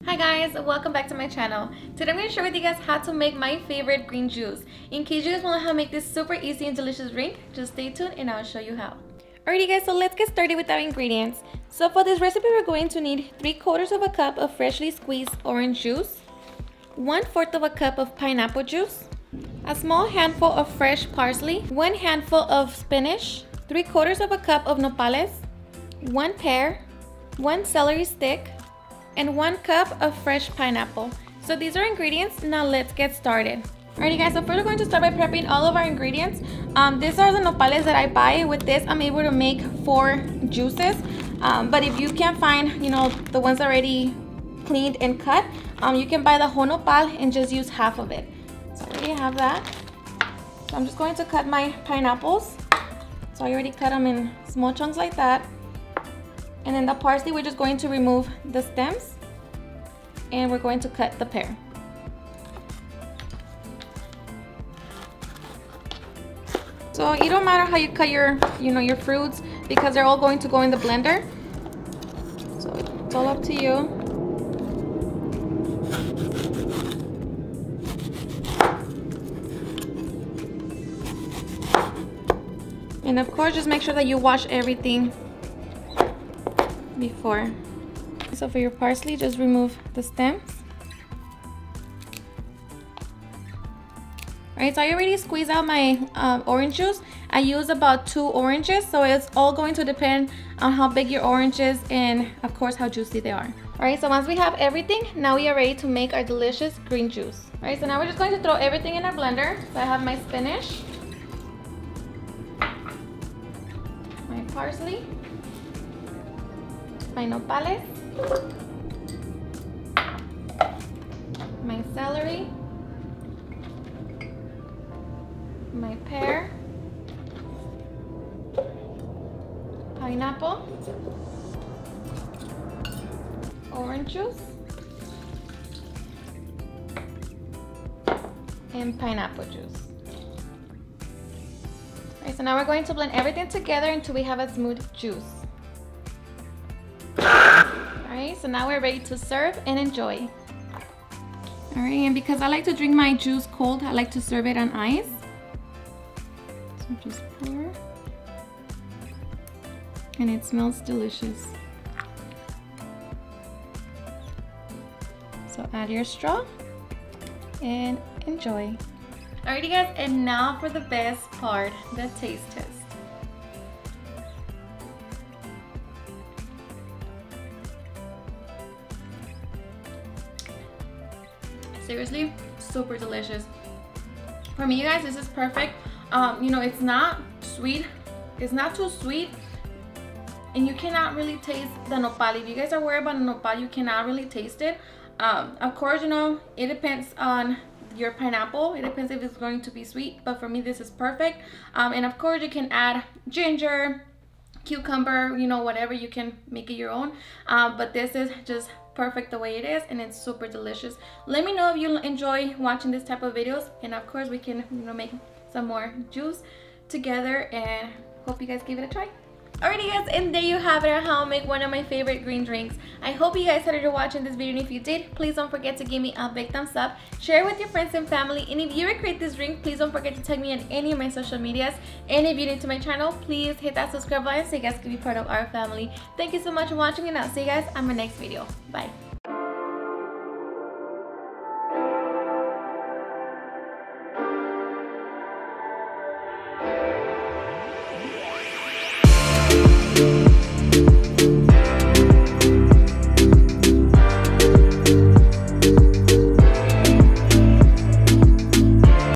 Hi guys, welcome back to my channel. Today I'm going to share with you guys how to make my favorite green juice. In case you guys want to know how to make this super easy and delicious drink, just stay tuned and I'll show you how. Alrighty guys, so let's get started with our ingredients. So for this recipe we're going to need 3/4 of a cup of freshly squeezed orange juice, 1/4 of a cup of pineapple juice, a small handful of fresh parsley, 1 handful of spinach, 3/4 of a cup of nopales, 1 pear, 1 celery stick, and 1 cup of fresh pineapple. So these are ingredients. Now let's get started. Alrighty guys, so first we're going to start by prepping all of our ingredients. These are the nopales that I buy. With this I'm able to make 4 juices, but if you can't find the ones already cleaned and cut, you can buy the whole nopal and just use half of it. So I already have that. So I'm just going to cut my pineapples. So I already cut them in small chunks like that. And then the parsley, we're just going to remove the stems and we're going to cut the pear. So it don't matter how you cut your fruits because they're all going to go in the blender. So it's all up to you. And of course, just make sure that you wash everything before. So for your parsley, just remove the stems. Alright, so I already squeezed out my orange juice. I used about 2 oranges, so it's all going to depend on how big your orange is and of course how juicy they are. Alright, so once we have everything, now we are ready to make our delicious green juice. Alright, so now we're just going to throw everything in our blender. So I have my spinach, my parsley, my nopales, my celery, my pear, pineapple, orange juice, and pineapple juice. Alright, so now we're going to blend everything together until we have a smooth juice. Alright, so now we're ready to serve and enjoy. Alright, and because I like to drink my juice cold, I like to serve it on ice. So just pour. And it smells delicious. So add your straw and enjoy. Alrighty guys, and now for the best part, the taste test. Seriously, super delicious. For me, you guys, this is perfect. It's not sweet. It's not too sweet. And you cannot really taste the nopal. If you guys are worried about the nopal, you cannot really taste it. Of course, it depends on your pineapple. It depends if it's going to be sweet. But for me, this is perfect. And of course, you can add ginger, cucumber, whatever. You can make it your own. But this is just perfect the way it is, and it's super delicious. Let me know if you enjoy watching this type of videos, and of course we can make some more juice together, and hope you guys give it a try. Alrighty guys, and there you have it, how I make one of my favorite green drinks. I hope you guys started watching this video, and if you did, please don't forget to give me a big thumbs up, share it with your friends and family, and if you recreate this drink, please don't forget to tag me on any of my social medias. And if you're new to my channel, please hit that subscribe button so you guys can be part of our family. Thank you so much for watching, and I'll see you guys on my next video. Bye.